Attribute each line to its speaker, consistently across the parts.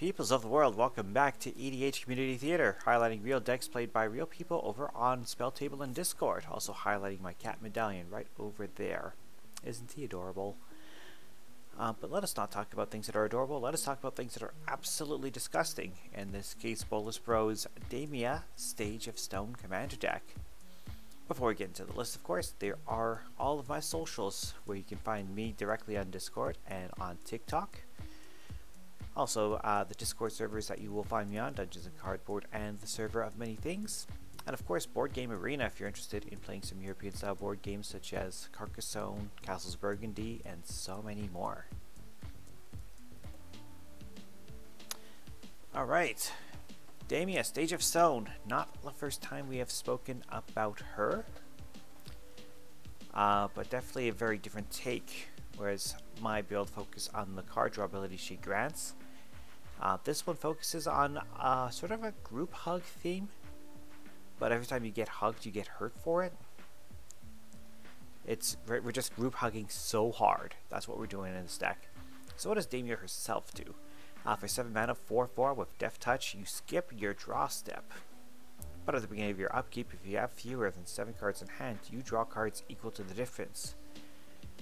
Speaker 1: Peoples of the world, welcome back to EDH Community Theater, highlighting real decks played by real people over on Spell Table and Discord. Also highlighting my cat medallion right over there. Isn't he adorable? But let us not talk about things that are adorable. Let us talk about things that are absolutely disgusting. In this case, BolasBro's Damia Stage of Stone Commander deck. Before we get into the list, of course, there are all of my socials where you can find me directly on Discord and on TikTok. Also, the Discord servers that you will find me on, Dungeons and Cardboard, and the server of many things. And of course, Board Game Arena if you're interested in playing some European-style board games such as Carcassonne, Castles Burgundy, and so many more. Alright, Damia, Stage of Stone. Not the first time we have spoken about her, but definitely a very different take. Whereas my build focuses on the card draw ability she grants. This one focuses on sort of a group hug theme, but every time you get hugged, you get hurt for it. We're just group hugging so hard. That's what we're doing in this deck. So what does Damia herself do? For 7 mana, 4/4 with Death Touch, you skip your draw step. But at the beginning of your upkeep, if you have fewer than 7 cards in hand, you draw cards equal to the difference.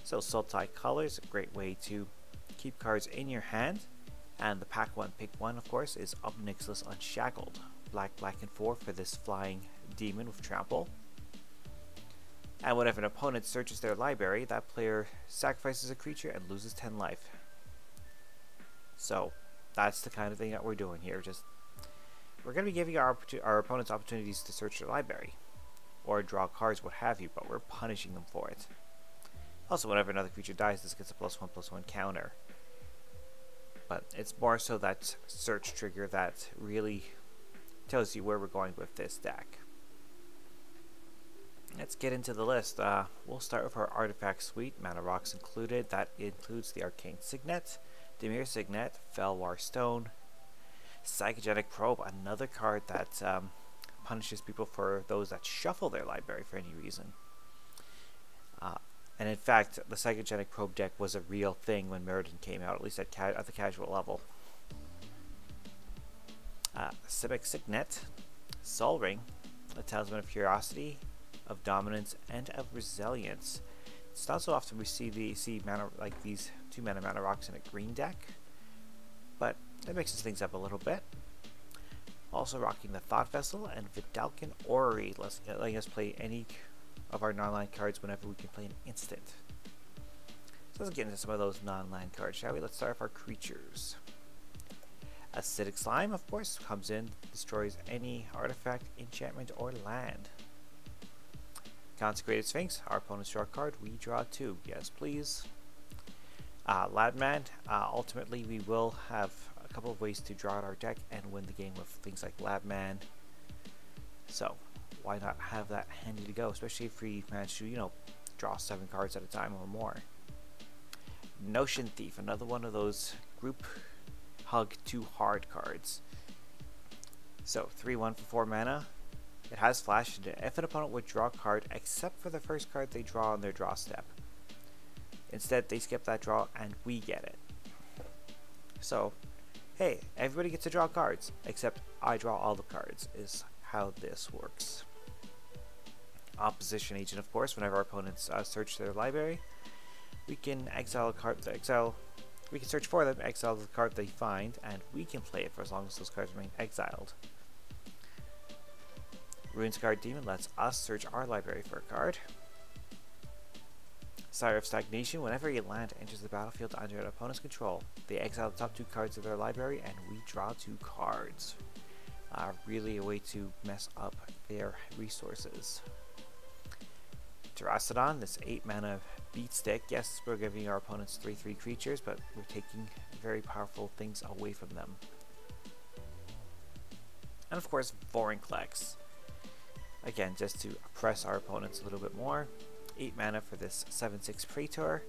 Speaker 1: So Sultai Colors, a great way to keep cards in your hand. And the pack one, pick one, of course, is Obnixilus Unshackled. Black, and 4 for this flying demon with trample. And whenever an opponent searches their library, that player sacrifices a creature and loses 10 life. So that's the kind of thing that we're doing here. We're going to be giving our opponents opportunities to search their library or draw cards, what have you, but we're punishing them for it. Also, whenever another creature dies, this gets a +1/+1 counter. But it's more so that search trigger that really tells you where we're going with this deck. Let's get into the list. We'll start with our artifact suite, mana rocks included. That includes the Arcane Signet, Dimir Signet, Felwar Stone, Psychogenic Probe, another card that punishes people for those that shuffle their library for any reason. And in fact, the Psychogenic Probe deck was a real thing when Mirrodin came out, at least at the casual level. Simic Signet, Sol Ring, a Talisman of Curiosity, of Dominance, and of Resilience. It's not so often we see mana like these 2 mana rocks in a green deck, but that mixes things up a little bit. Also rocking the Thought Vessel and Vidalcan Orrery, letting us play any of our non-land cards whenever we can play an instant. So let's get into some of those non-land cards, shall we? Let's start with our creatures. Acidic Slime, of course, comes in, destroys any artifact, enchantment, or land. Consecrated Sphinx, our opponents draw a card, we draw 2. Yes, please. Ladman, ultimately we will have a couple of ways to draw out our deck and win the game with things like Ladman. So why not have that handy to go, especially if we manage to, draw 7 cards at a time or more. Notion Thief, another one of those group hug too hard cards. So 3/1 for 4 mana. It has flash, and if an opponent would draw a card except for the first card they draw on their draw step, instead they skip that draw and we get it. So hey, everybody gets to draw cards except I draw all the cards, is how this works. Opposition Agent, of course, whenever our opponents search their library, we can exile a card. We can search for them, exile the card they find, and we can play it for as long as those cards remain exiled. Runescarred Demon lets us search our library for a card. Sire of Stagnation, whenever a land enters the battlefield under an opponent's control, they exile the top 2 cards of their library and we draw 2 cards. Really a way to mess up their resources. Terracodon, this 8 mana beat stick. Yes, we're giving our opponents 3/3 creatures, but we're taking very powerful things away from them. And of course, Vorinclex. Again, just to oppress our opponents a little bit more. 8 mana for this 7/6 Praetor.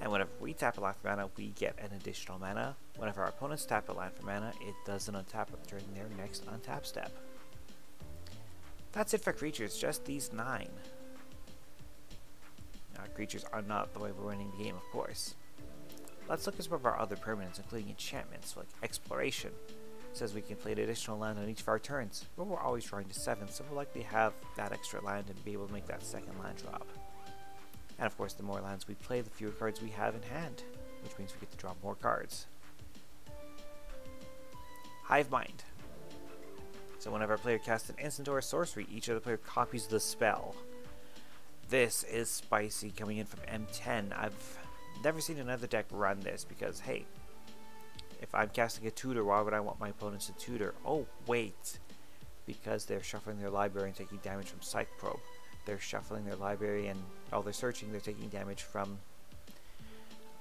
Speaker 1: And whenever we tap a land for mana, we get an additional mana. Whenever our opponents tap a land for mana, it doesn't untap during their next untap step. That's it for creatures, just these 9. Creatures are not the way we're winning the game, of course. Let's look at some of our other permanents, including enchantments like exploration. It says we can play an additional land on each of our turns, but we're always drawing to 7, so we'll likely have that extra land and be able to make that second land drop. And of course, the more lands we play, the fewer cards we have in hand, which means we get to draw more cards. Hive Mind. So whenever a player casts an instant or a sorcery, each other player copies the spell. This is spicy coming in from M10. I've never seen another deck run this because, hey, if I'm casting a tutor, why would I want my opponents to tutor? Oh, wait. Because they're shuffling their library and taking damage from Psych Probe. They're shuffling their library and while they're searching, they're taking damage from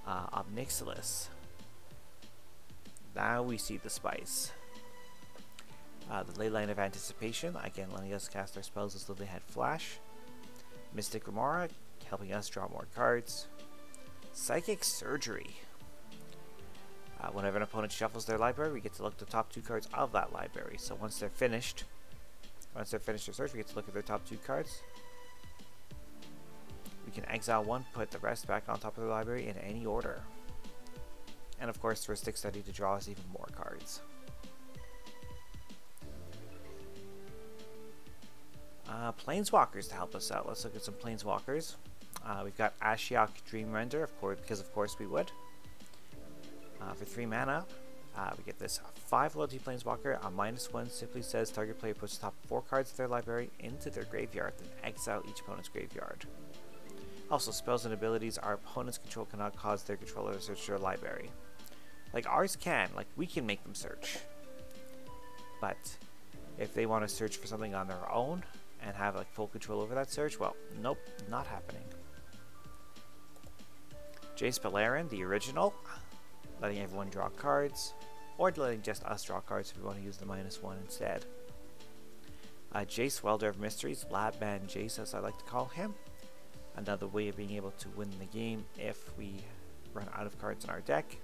Speaker 1: Obnixilis. Now we see the spice. The Ley Line of Anticipation, again letting us cast our spells as though they had flash. Mystic Remora, helping us draw more cards. Psychic Surgery. Whenever an opponent shuffles their library, we get to look at the top 2 cards of that library. So once they're finished their search, we get to look at their top 2 cards. We can exile 1, put the rest back on top of the library in any order. And of course, Heuristic Study to draw us even more cards. Planeswalkers to help us out. Let's look at some Planeswalkers. We've got Ashiok Dream Render, of course, because of course we would. For 3 mana, we get this 5 loyalty Planeswalker. A -1 simply says target player puts the top 4 cards of their library into their graveyard, then exile each opponent's graveyard. Also, spells and abilities our opponent's control cannot cause their controller to search their library. Like ours can, like we can make them search. But if they want to search for something on their own and have like full control over that search, well, nope, not happening. Jace Beleren, the original, letting everyone draw cards, or letting just us draw cards if we want to use the -1 instead. Jace, Welder of Mysteries, Labman Jace as I like to call him. Another way of being able to win the game if we run out of cards in our deck.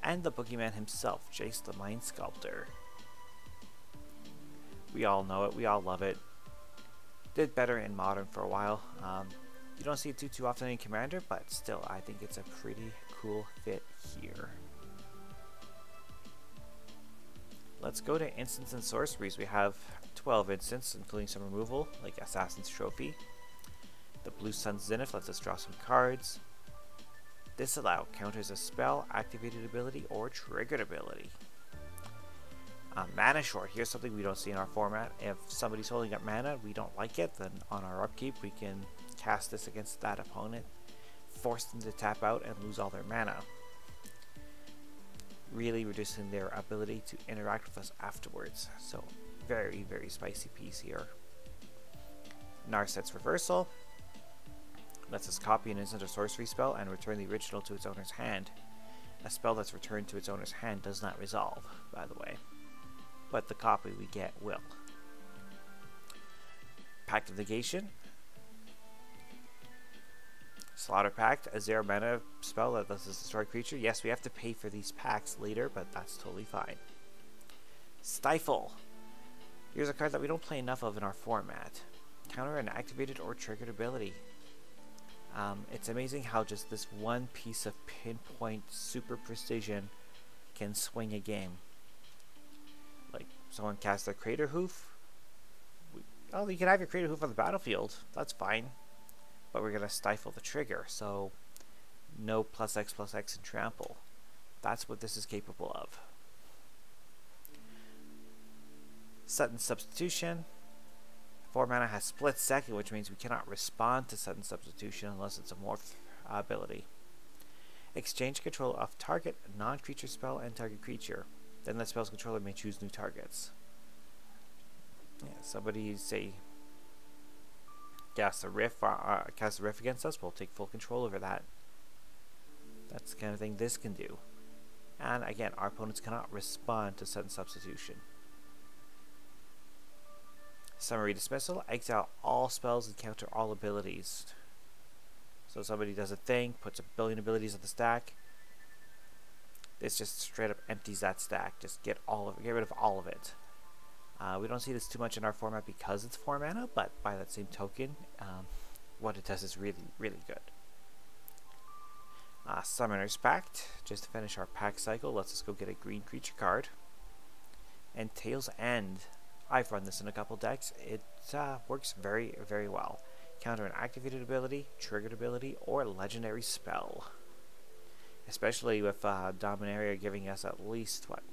Speaker 1: And the Boogeyman himself, Jace the Mind Sculptor. We all know it, we all love it. Did better in Modern for a while. You don't see it too often in Commander, but still, I think it's a pretty cool fit here. Let's go to instants and sorceries. We have 12 instants, including some removal, like Assassin's Trophy. The Blue Sun Zenith lets us draw some cards. Disallow counters a spell, activated ability, or triggered ability. Mana Short, here's something we don't see in our format. If somebody's holding up mana, we don't like it, then on our upkeep we can cast this against that opponent, force them to tap out and lose all their mana, really reducing their ability to interact with us afterwards. So very, very spicy piece here. Narset's Reversal lets us copy an instant or sorcery spell and return the original to its owner's hand. A spell that's returned to its owner's hand does not resolve, by the way, but the copy we get will. Pact of Negation. Slaughter Pact, a 0 mana spell that lets us destroy a creature. Yes, we have to pay for these packs later, but that's totally fine. Stifle. Here's a card that we don't play enough of in our format. Counter an activated or triggered ability. It's amazing how just this one piece of pinpoint super precision can swing a game. Like, someone casts their Crater Hoof. Oh, you can have your Crater Hoof on the battlefield. That's fine. But we're going to stifle the trigger, so no +X/+X and trample. That's what this is capable of. Sudden Substitution. 4 mana has Split Second, which means we cannot respond to Sudden Substitution unless it's a morph ability. Exchange control of target non-creature spell and target creature. Then the spell's controller may choose new targets. Yeah, somebody say cast a riff against us, we'll take full control over that. That's the kind of thing this can do. And again, our opponents cannot respond to sudden substitution. Summary Dismissal, exile all spells and counter all abilities. So somebody does a thing, puts a billion abilities on the stack. This just straight up empties that stack. Just get rid of all of it. We don't see this too much in our format because it's 4 mana, but by that same token, what it does is really, really good. Summoner's Pact, just to finish our pack cycle, lets us go get a green creature card. And Tail's End. I've run this in a couple decks. It works very, very well. Counter an activated ability, triggered ability, or legendary spell. Especially with Dominaria giving us at least, what,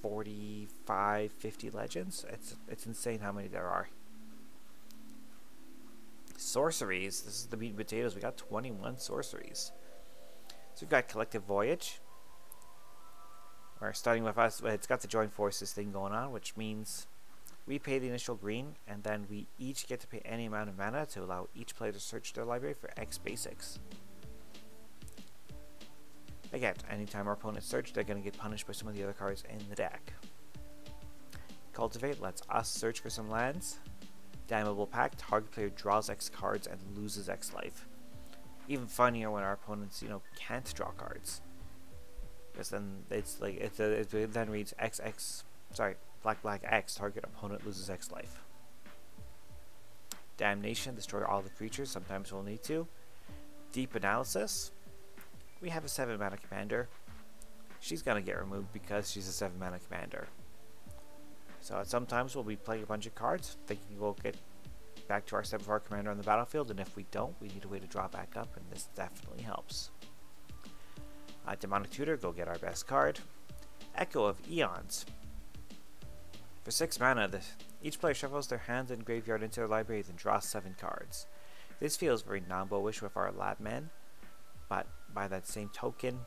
Speaker 1: 45, 50 legends? It's insane how many there are. Sorceries. This is the meat and potatoes. We got 21 sorceries. So we've got Collective Voyage. We're starting with us. It's got the Join Forces thing going on, which means we pay the initial green, and then we each get to pay any amount of mana to allow each player to search their library for X basics. Again, anytime our opponents search, they're going to get punished by some of the other cards in the deck. Cultivate lets us search for some lands. Damnable Pact, target player draws X cards and loses X life. Even funnier when our opponents, can't draw cards. Because then it's like it then reads black X, target opponent loses X life. Damnation, destroy all the creatures, sometimes we'll need to. Deep Analysis, we have a 7 mana commander. She's gonna get removed because she's a 7 mana commander. So sometimes we'll be playing a bunch of cards, thinking we'll get back to our 7/4 commander on the battlefield, and if we don't, we need a way to draw back up, and this definitely helps. Demonic Tutor, go get our best card. Echo of Eons. For 6 mana, each player shuffles their hand and graveyard into their library, then draws 7 cards. This feels very non-bowish with our Labman, but by that same token,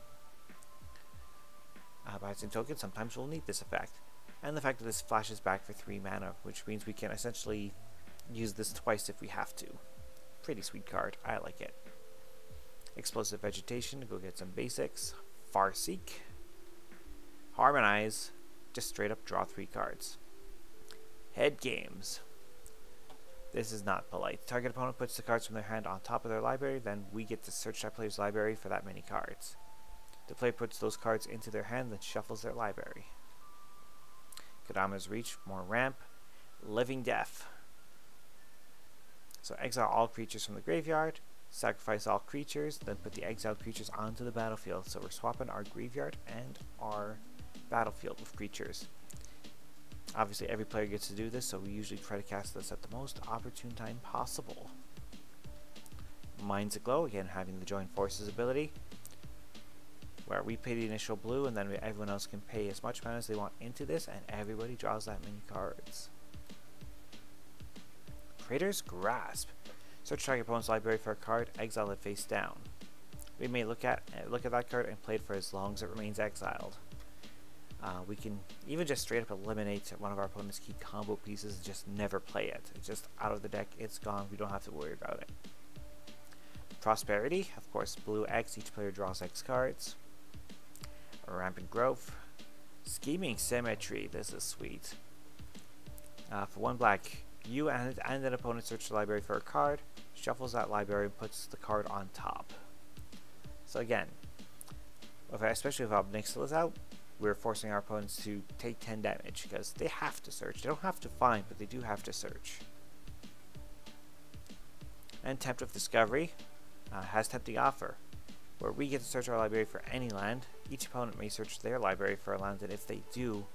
Speaker 1: sometimes we'll need this effect. And the fact that this flashes back for 3 mana, which means we can essentially use this twice if we have to. Pretty sweet card, I like it. Explosive Vegetation, go get some basics. Farseek. Harmonize, just straight up draw 3 cards. Head Games. This is not polite. Target opponent puts the cards from their hand on top of their library, then we get to search that player's library for that many cards. The player puts those cards into their hand, then shuffles their library. Kodama's Reach, more ramp. Living Death. So exile all creatures from the graveyard, sacrifice all creatures, then put the exiled creatures onto the battlefield. So we're swapping our graveyard and our battlefield with creatures. Obviously every player gets to do this, so we usually try to cast this at the most opportune time possible. Mind's Aglow, again having the Join Forces ability, where we pay the initial blue and then everyone else can pay as much mana as they want into this, and everybody draws that many cards. Praetor's Grasp. Search target opponent's library for a card, exile it face down. We may look at that card and play it for as long as it remains exiled. We can even just straight up eliminate one of our opponent's key combo pieces and just never play it. It's just out of the deck, it's gone, we don't have to worry about it. Prosperity, of course, blue X, each player draws X cards. Rampant Growth. Scheming Symmetry, this is sweet. For 1 black, you and an opponent search the library for a card, shuffles that library and puts the card on top. So again, especially if Obnixil is out, we're forcing our opponents to take 10 damage because they have to search. They don't have to find, but they do have to search. And Tempt of Discovery has Tempting Offer, where we get to search our library for any land. Each opponent may search their library for a land, and if they do,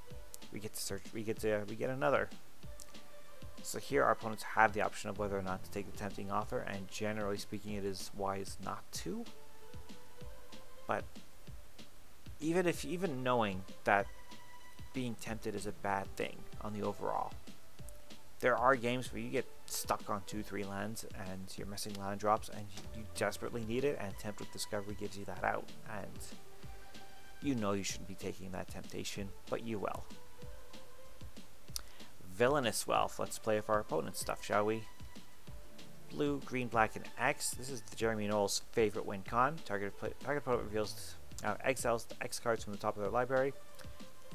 Speaker 1: we get another. So here our opponents have the option of whether or not to take the Tempting Offer, and generally speaking it is wise not to. But even knowing that being tempted is a bad thing on the overall, there are games where you get stuck on 2-3 lands and you're missing land drops and you desperately need it, and Tempt with Discovery gives you that out, and you know you shouldn't be taking that temptation, but you will. Villainous Wealth. Let's play with our opponent's stuff, shall we? Blue, green, black, and X. This is Jeremy Knowles' favorite win con. Target opponent reveals exiles the X cards from the top of their library,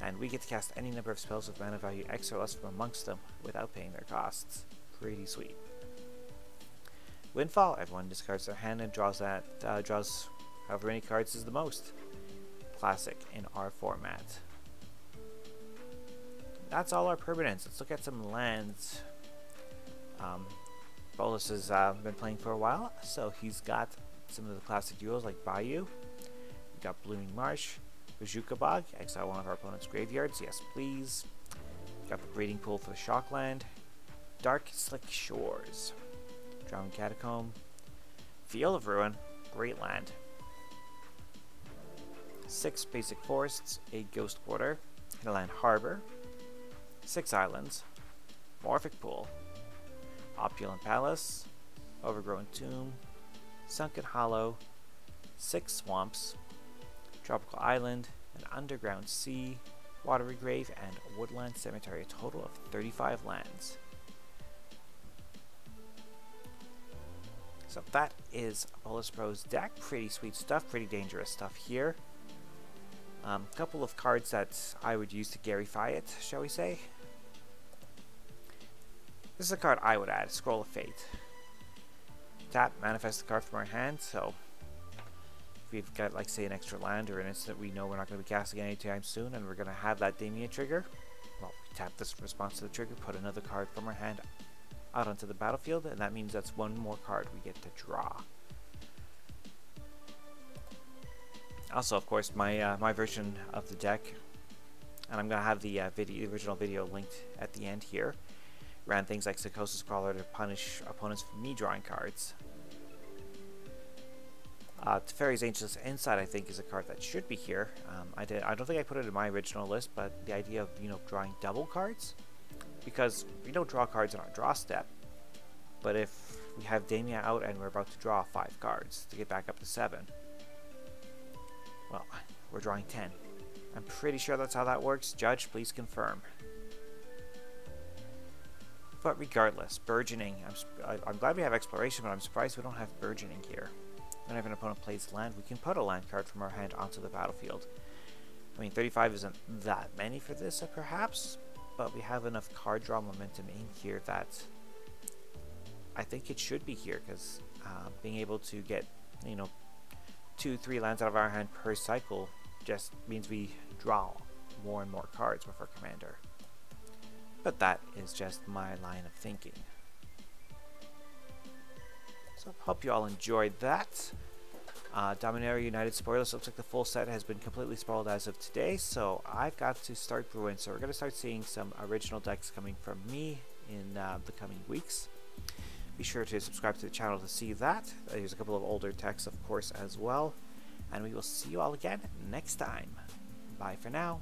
Speaker 1: and we get to cast any number of spells with mana value X or less from amongst them without paying their costs. Pretty sweet. Windfall. Everyone discards their hand and draws however many cards is the most. Classic in our format. That's all our permanents. Let's look at some lands. Bolas has been playing for a while, so he's got some of the classic duos like Bayou. We got Blooming Marsh, Bazooka Bog, exile one of our opponent's graveyards, yes please. Got the Breeding Pool for the Shockland, Dark Slick Shores, Drowning Catacomb, Field of Ruin, great land. 6 basic forests, a Ghost Quarter, Hinterland Harbor, 6 islands, Morphic Pool, Opulent Palace, Overgrown Tomb, Sunken Hollow, 6 swamps, Tropical Island, an Underground Sea, Watery Grave, and Woodland Cemetery, a total of 35 lands. So that is BolasBro's deck. Pretty sweet stuff, pretty dangerous stuff here. Couple of cards that I would use to Garify it, shall we say. This is a card I would add, Scroll of Fate. Tap, manifest the card from our hand, so if we've got, like, say, an extra land or an instant we know we're not going to be casting anytime soon and we're going to have that Damia trigger, well, we tap this in response to the trigger, put another card from our hand out onto the battlefield, and that means that's one more card we get to draw. Also, of course, my version of the deck, and I'm going to have the original video linked at the end here, ran things like Psychosis Crawler to punish opponents for me drawing cards. Teferi's Ageless Insight, I think, is a card that should be here. I don't think I put it in my original list, but the idea of, you know, drawing double cards, because we don't draw cards in our draw step, but if we have Damia out and we're about to draw 5 cards to get back up to 7, well, we're drawing 10. I'm pretty sure that's how that works. Judge, please confirm. But regardless, Burgeoning. I'm glad we have Exploration, but I'm surprised we don't have Burgeoning here. Whenever an opponent plays land, we can put a land card from our hand onto the battlefield. I mean, 35 isn't that many for this, perhaps, but we have enough card draw momentum in here that I think it should be here, because being able to get, you know, 2-3 lands out of our hand per cycle just means we draw more and more cards with our commander. But that is just my line of thinking. So hope you all enjoyed that. Dominaria United spoilers. Looks like the full set has been completely spoiled as of today, so I've got to start brewing. So we're going to start seeing some original decks coming from me in the coming weeks. Be sure to subscribe to the channel to see that. There's a couple of older techs, of course, as well. And we will see you all again next time. Bye for now.